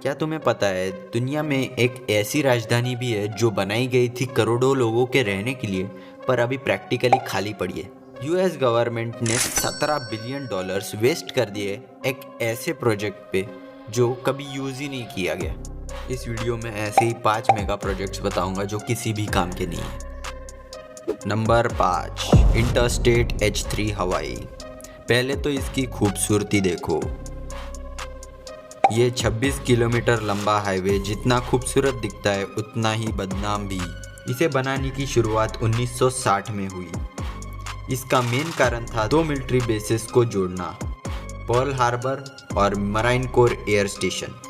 क्या तुम्हें पता है दुनिया में एक ऐसी राजधानी भी है जो बनाई गई थी करोड़ों लोगों के रहने के लिए, पर अभी प्रैक्टिकली खाली पड़ी है। यूएस गवर्नमेंट ने $17 बिलियन वेस्ट कर दिए एक ऐसे प्रोजेक्ट पे जो कभी यूज ही नहीं किया गया। इस वीडियो में ऐसे ही 5 मेगा प्रोजेक्ट्स बताऊंगा जो किसी भी काम के नहीं है। नंबर 5, इंटरस्टेट H3 हवाई। पहले तो इसकी खूबसूरती देखो। ये 26 किलोमीटर लंबा हाईवे जितना खूबसूरत दिखता है उतना ही बदनाम भी। इसे बनाने की शुरुआत 1960 में हुई। इसका मेन कारण था 2 मिलिट्री बेसेस को जोड़ना, पर्ल हार्बर और मराइन कोर एयर स्टेशन।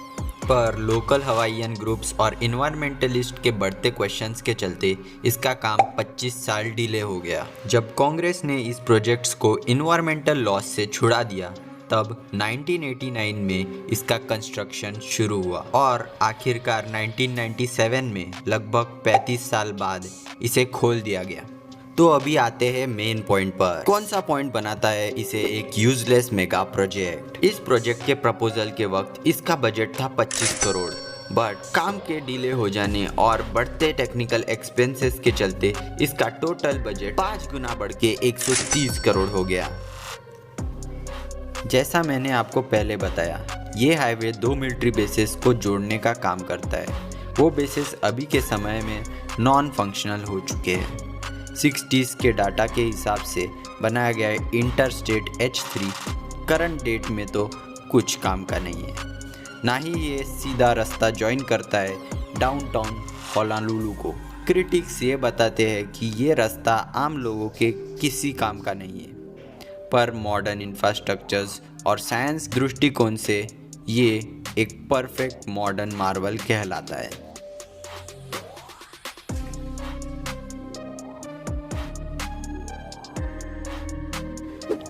पर लोकल हवाईयन ग्रुप्स और इन्वायरमेंटलिस्ट के बढ़ते क्वेश्चंस के चलते इसका काम 25 साल डिले हो गया। जब कांग्रेस ने इस प्रोजेक्ट्स को इन्वायरमेंटल लॉस से छुड़ा दिया तब 1989 में इसका कंस्ट्रक्शन शुरू हुआ और आखिरकार 1997 में लगभग 35 साल बाद इसे खोल दिया गया। तो अभी आते हैं मेन पॉइंट पर। कौन सा पॉइंट बनाता है इसे एक यूजलेस मेगा प्रोजेक्ट? इस प्रोजेक्ट के प्रपोजल के वक्त इसका बजट था 25 करोड़, बट काम के डिले हो जाने और बढ़ते टेक्निकल एक्सपेंसेस के चलते इसका टोटल बजट 5 गुना बढ़ के 130 करोड़ हो गया। जैसा मैंने आपको पहले बताया, ये हाईवे 2 मिलिट्री बेसेस को जोड़ने का काम करता है। वो बेसेस अभी के समय में नॉन फंक्शनल हो चुके हैं। 60s के डाटा के हिसाब से बनाया गया इंटरस्टेट H3 करंट डेट में तो कुछ काम का नहीं है। ना ही ये सीधा रास्ता ज्वाइन करता है डाउनटाउन होनोलुलु को। क्रिटिक्स ये बताते हैं कि ये रास्ता आम लोगों के किसी काम का नहीं है, पर मॉडर्न इंफ्रास्ट्रक्चर्स और साइंस दृष्टिकोण से ये एक परफेक्ट मॉडर्न मार्वल कहलाता है।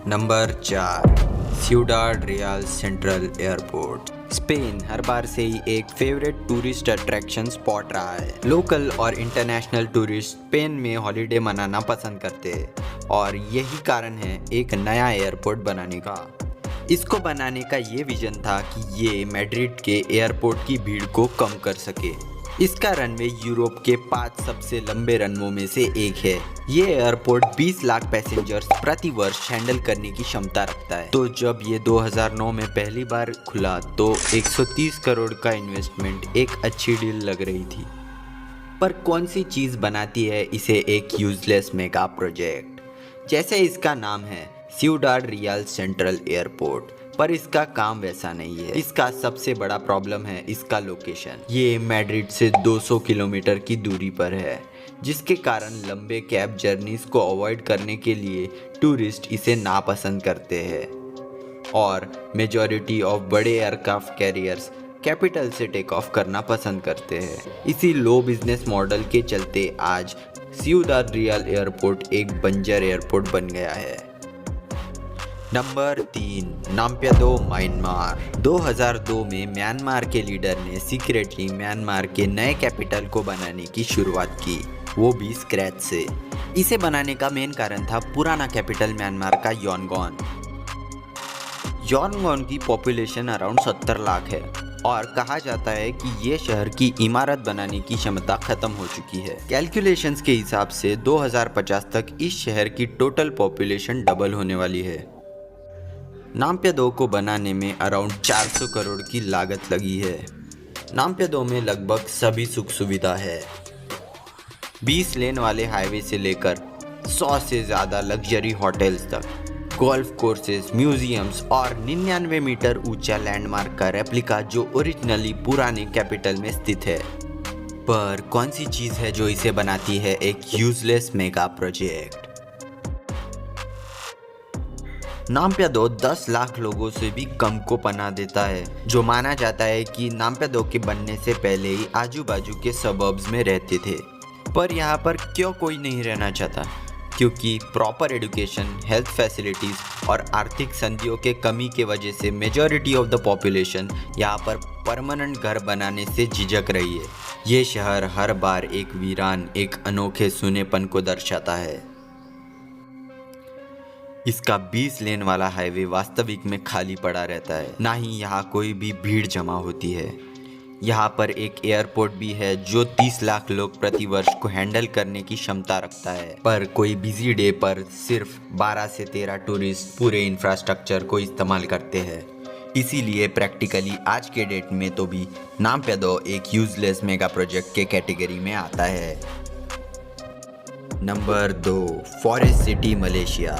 Number 4, Ciudad Real central airport. Spain हर बार से ही एक फेवरेट टूरिस्ट अट्रैक्शन स्पॉट रहा है। लोकल और इंटरनेशनल टूरिस्ट स्पेन में हॉलिडे मनाना पसंद करते हैं और यही कारण है एक नया एयरपोर्ट बनाने का। इसको बनाने का ये विजन था कि ये मैड्रिड के एयरपोर्ट की भीड़ को कम कर सके। इसका रनवे यूरोप के 5 सबसे लंबे रनवों में से एक है। ये एयरपोर्ट 20 लाख पैसेंजर्स प्रति वर्ष हैंडल करने की क्षमता रखता है। तो जब ये 2009 में पहली बार खुला तो 130 करोड़ का इन्वेस्टमेंट एक अच्छी डील लग रही थी। पर कौन सी चीज़ बनाती है इसे एक यूजलेस मेगा प्रोजेक्ट? जैसे इसका नाम है सिउडाड रियल सेंट्रल एयरपोर्ट, पर इसका काम वैसा नहीं है। इसका सबसे बड़ा प्रॉब्लम है इसका लोकेशन। ये मैड्रिड से 200 किलोमीटर की दूरी पर है, जिसके कारण लंबे कैब जर्नीज को अवॉइड करने के लिए टूरिस्ट इसे नापसंद करते हैं और मेजॉरिटी ऑफ बड़े एयरक्राफ्ट कैरियर्स कैपिटल से टेक ऑफ करना पसंद करते हैं। इसी लो बिजनेस मॉडल के चलते आज सिउडाड रियल एयरपोर्ट एक बंजर एयरपोर्ट बन गया है। Number 3, नाम्प्यादो Myanmar. 2002 में म्यांमार के लीडर ने सीक्रेटली म्यांमार के नए कैपिटल को बनाने की शुरुआत की, वो भी स्क्रैच से। इसे बनाने का मेन कारण था पुराना कैपिटल म्यांमार का यांगोन। यांगोन की पॉपुलेशन अराउंड 70 लाख है और कहा जाता है कि ये शहर की इमारत बनाने की क्षमता खत्म हो चुकी है। कैलकुलेशंस के हिसाब से 2050 तक इस शहर की टोटल पॉपुलेशन डबल होने वाली है। नाम्प्यादो को बनाने में अराउंड 400 करोड़ की लागत लगी है। नाम्प्यादो में लगभग सभी सुख सुविधा है। 20 लेन वाले हाईवे से लेकर 100 से ज़्यादा लग्जरी होटल्स तक, गोल्फ कोर्सेज, म्यूजियम्स और 99 मीटर ऊंचा लैंडमार्क का रेप्लिका जो ओरिजिनली पुराने कैपिटल में स्थित है। पर कौन सी चीज़ है जो इसे बनाती है एक यूजलेस मेगा प्रोजेक्ट? नाम्प्यादो 10 लाख लोगों से भी कम को पनाह देता है, जो माना जाता है कि नाम्प्यादो के बनने से पहले ही आजू बाजू के सबर्ब्स में रहते थे। पर यहाँ पर क्यों कोई नहीं रहना चाहता? क्योंकि प्रॉपर एजुकेशन, हेल्थ फैसिलिटीज़ और आर्थिक संधियों के कमी के वजह से मेजॉरिटी ऑफ द पॉपुलेशन यहाँ पर परमानेंट घर बनाने से झिझक रही है। ये शहर हर बार एक वीरान, एक अनोखे सूनेपन को दर्शाता है। इसका 20 लेन वाला हाईवे वास्तविक में खाली पड़ा रहता है, ना ही यहाँ कोई भी भीड़ जमा होती है। यहाँ पर एक एयरपोर्ट भी है जो 30 लाख लोग प्रति वर्ष को हैंडल करने की क्षमता रखता है, पर कोई बिजी डे पर सिर्फ 12 से 13 टूरिस्ट पूरे इंफ्रास्ट्रक्चर को इस्तेमाल करते हैं। इसीलिए प्रैक्टिकली आज के डेट में तो भी नाम पैदो एक यूजलेस मेगा प्रोजेक्ट के कैटेगरी में आता है। Number 2, forest city Malaysia.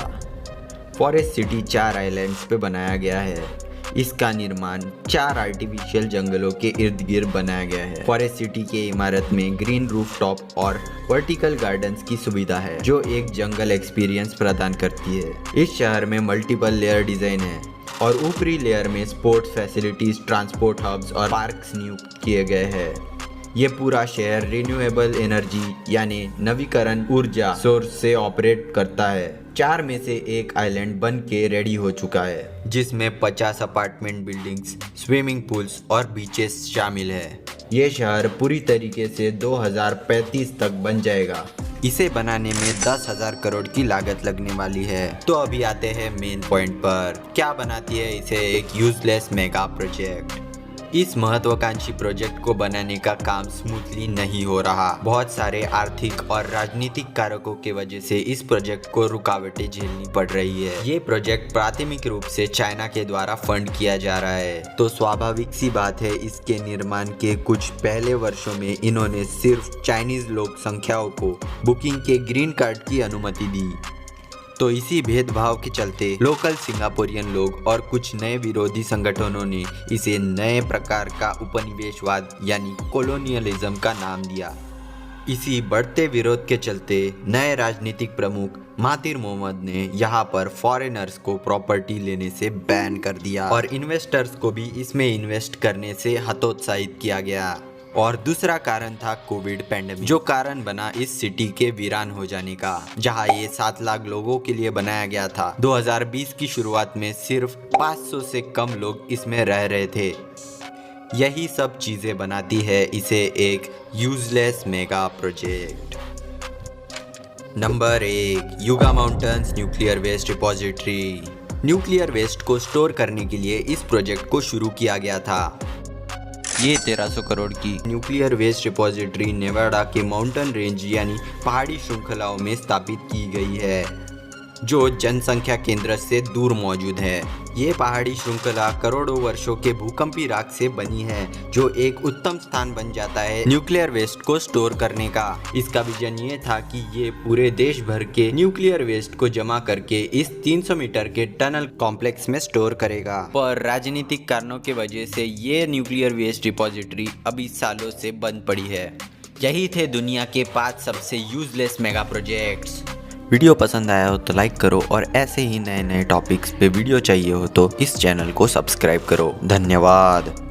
Forest city 4 islands पे बनाया गया है। इसका निर्माण 4 आर्टिफिशियल जंगलों के इर्द गिर्द बनाया गया है। फॉरेस्ट सिटी के इमारत में ग्रीन रूफटॉप और वर्टिकल गार्डन्स की सुविधा है जो एक जंगल एक्सपीरियंस प्रदान करती है। इस शहर में मल्टीपल लेयर डिजाइन है और ऊपरी लेयर में स्पोर्ट्स फैसिलिटीज, ट्रांसपोर्ट हब्स और पार्क्स नियुक्त किए गए हैं। ये पूरा शहर रिन्यूएबल एनर्जी यानी नवीकरण ऊर्जा सोर्स से ऑपरेट करता है। 4 में से 1 आइलैंड बन के रेडी हो चुका है, जिसमें 50 अपार्टमेंट बिल्डिंग्स, स्विमिंग पूल्स और बीचेस शामिल है। ये शहर पूरी तरीके से 2035 तक बन जाएगा। इसे बनाने में 10,000 करोड़ की लागत लगने वाली है। तो अभी आते हैं मेन पॉइंट पर, क्या बनाती है इसे एक यूजलेस मेगा प्रोजेक्ट। इस महत्वाकांक्षी प्रोजेक्ट को बनाने का काम स्मूथली नहीं हो रहा। बहुत सारे आर्थिक और राजनीतिक कारकों के वजह से इस प्रोजेक्ट को रुकावटें झेलनी पड़ रही है। ये प्रोजेक्ट प्राथमिक रूप से चाइना के द्वारा फंड किया जा रहा है, तो स्वाभाविक सी बात है इसके निर्माण के कुछ पहले वर्षों में इन्होंने सिर्फ चाइनीज लोक संख्याओं को बुकिंग के ग्रीन कार्ड की अनुमति दी। तो इसी भेदभाव के चलते लोकल सिंगापुरियन लोग और कुछ नए विरोधी संगठनों ने इसे नए प्रकार का उपनिवेशवाद यानी कोलोनियलिज्म का नाम दिया। इसी बढ़ते विरोध के चलते नए राजनीतिक प्रमुख महातिर मोहम्मद ने यहाँ पर फॉरेनर्स को प्रॉपर्टी लेने से बैन कर दिया और इन्वेस्टर्स को भी इसमें इन्वेस्ट करने से हतोत्साहित किया गया। और दूसरा कारण था कोविड पैंडेमिक, जो कारण बना इस सिटी के वीरान हो जाने का। जहां ये 7 लाख लोगों के लिए बनाया गया था, 2020 की शुरुआत में सिर्फ 500 से कम लोग इसमें रह रहे थे। यही सब चीजें बनाती है इसे एक useless mega project. Number 1, Yucca mountains nuclear waste repository. Nuclear waste को स्टोर करने के लिए इस प्रोजेक्ट को शुरू किया गया था। ये 1300 करोड़ की न्यूक्लियर वेस्ट रिपोजिटरी नेवाडा के माउंटेन रेंज यानी पहाड़ी श्रृंखलाओं में स्थापित की गई है, जो जनसंख्या केंद्र से दूर मौजूद है। ये पहाड़ी श्रृंखला करोड़ों वर्षों के भूकंपी राख से बनी है, जो एक उत्तम स्थान बन जाता है न्यूक्लियर वेस्ट को स्टोर करने का। इसका विजन ये था कि ये पूरे देश भर के न्यूक्लियर वेस्ट को जमा करके इस 300 मीटर के टनल कॉम्प्लेक्स में स्टोर करेगा, पर राजनीतिक कारणों की वजह से ये न्यूक्लियर वेस्ट डिपॉजिटरी अभी सालों से बंद पड़ी है। यही थे दुनिया के 5 सबसे यूजलेस मेगा प्रोजेक्ट्स। वीडियो पसंद आया हो तो लाइक करो और ऐसे ही नए नए टॉपिक्स पे वीडियो चाहिए हो तो इस चैनल को सब्सक्राइब करो। धन्यवाद।